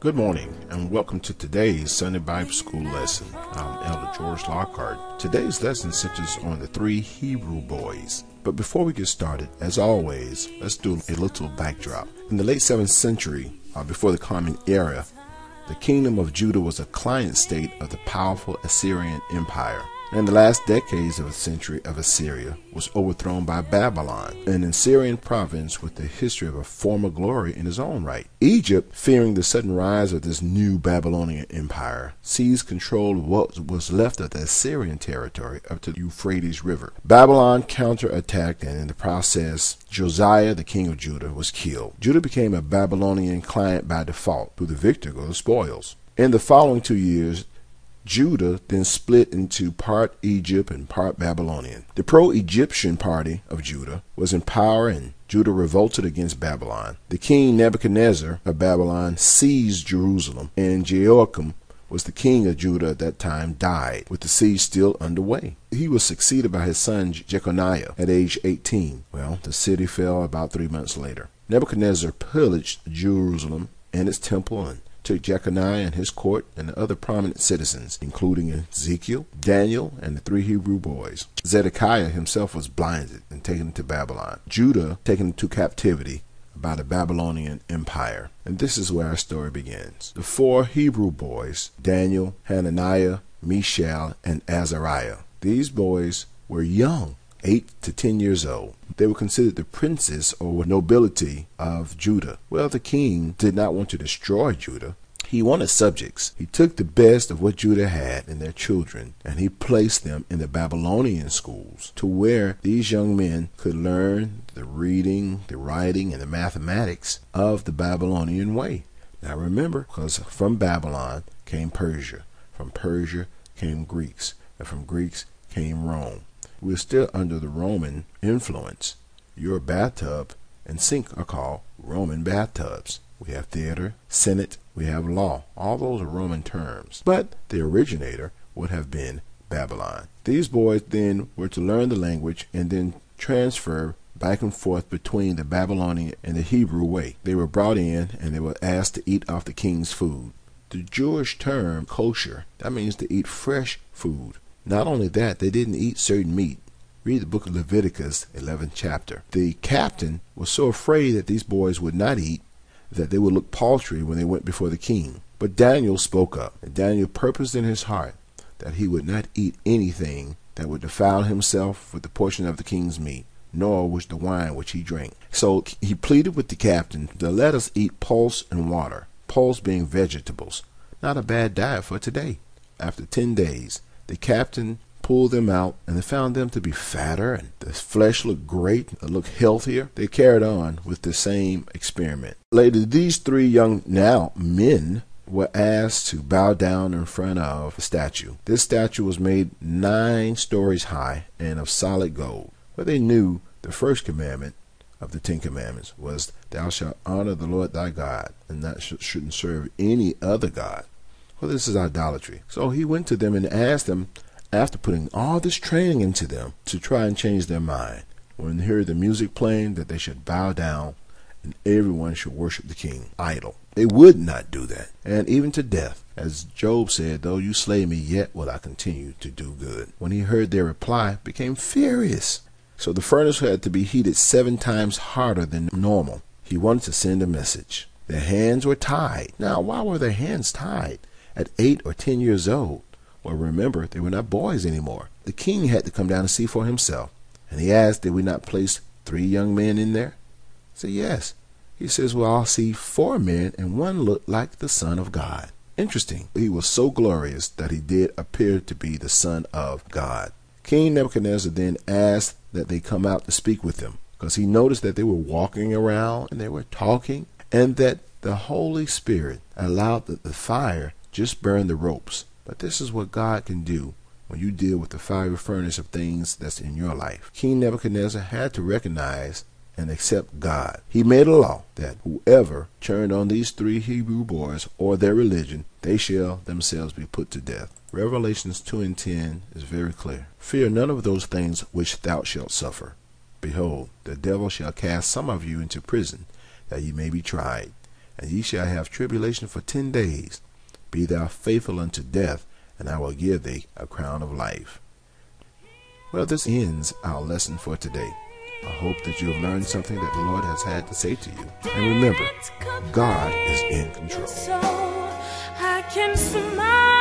Good morning and welcome to today's Sunday Bible School lesson. I'm Elder George Lockhart. Today's lesson centers on the three Hebrew boys. But before we get started, as always, let's do a little backdrop. In the late 7th century, before the Common Era, the kingdom of Judah was a client state of the powerful Assyrian Empire. In the last decades of a century of Assyria was overthrown by Babylon, an Assyrian province with the history of a former glory in its own right. Egypt, fearing the sudden rise of this new Babylonian empire, seized control of what was left of the Assyrian territory up to the Euphrates River. Babylon counterattacked, and in the process, Josiah, the king of Judah, was killed. Judah became a Babylonian client by default, through the victor got the spoils. In the following 2 years, Judah then split into part Egypt and part Babylonian. The pro-Egyptian party of Judah was in power, and Judah revolted against Babylon. The king Nebuchadnezzar of Babylon seized Jerusalem, and Jehoiakim was the king of Judah at that time, died, with the siege still underway. He was succeeded by his son Jeconiah at age 18. Well, the city fell about 3 months later. Nebuchadnezzar pillaged Jerusalem and its temple and took Jeconiah and his court and the other prominent citizens, including Ezekiel, Daniel, and the three Hebrew boys. Zedekiah himself was blinded and taken to Babylon. Judah taken into captivity by the Babylonian Empire. And this is where our story begins. The four Hebrew boys, Daniel, Hananiah, Mishael, and Azariah. These boys were young, 8 to 10 years old. They were considered the princes or nobility of Judah. Well, the king did not want to destroy Judah. He wanted subjects. He took the best of what Judah had and their children, and he placed them in the Babylonian schools to where these young men could learn the reading, the writing, and the mathematics of the Babylonian way. Now remember, because from Babylon came Persia. From Persia came Greeks. And from Greeks came Rome. We're still under the Roman influence. Your bathtub and sink are called Roman bathtubs. We have theater, senate, we have law. All those are Roman terms. But the originator would have been Babylon. These boys then were to learn the language and then transfer back and forth between the Babylonian and the Hebrew way. They were brought in and they were asked to eat off the king's food. The Jewish term kosher, that means to eat fresh food. Not only that, they didn't eat certain meat. Read the book of Leviticus, 11th chapter. The captain was so afraid that these boys would not eat that they would look paltry when they went before the king. But Daniel spoke up, and Daniel purposed in his heart that he would not eat anything that would defile himself with the portion of the king's meat, nor was the wine which he drank. So he pleaded with the captain to let us eat pulse and water, pulse being vegetables. Not a bad diet for today. After 10 days, the captain pulled them out, and they found them to be fatter, and the flesh looked great, it looked healthier. They carried on with the same experiment. Later, these three young men were asked to bow down in front of a statue. This statue was made 9 stories high and of solid gold. But they knew the first commandment of the 10 commandments was, thou shalt honor the Lord thy God, and thou shouldn't serve any other god. Well, this is idolatry. So he went to them and asked them, after putting all this training into them, to try and change their mind. When they heard the music playing, that they should bow down and everyone should worship the king, idol. They would not do that, and even to death. As Job said, though you slay me, yet will I continue to do good. When he heard their reply, became furious. So the furnace had to be heated 7 times harder than normal. He wanted to send a message. Their hands were tied. Now, why were their hands tied? At 8 or 10 years old. Well, remember, they were not boys anymore. The king had to come down and see for himself. And he asked, did we not place 3 young men in there? I said, yes. He says, well, I'll see 4 men, and one looked like the Son of God. Interesting. He was so glorious that he did appear to be the Son of God. King Nebuchadnezzar then asked that they come out to speak with him, because he noticed that they were walking around and they were talking, and that the Holy Spirit allowed the fire just burn the ropes. But this is what God can do when you deal with the fiery furnace of things that's in your life. King Nebuchadnezzar had to recognize and accept God. He made a law that whoever turned on these 3 Hebrew boys or their religion, they shall themselves be put to death. Revelations 2:10 is very clear. Fear none of those things which thou shalt suffer. Behold, the devil shall cast some of you into prison, that ye may be tried, and ye shall have tribulation for 10 days. Be thou faithful unto death, and I will give thee a crown of life. Well, this ends our lesson for today. I hope that you have learned something that the Lord has had to say to you. And remember, God is in control. So I can smile.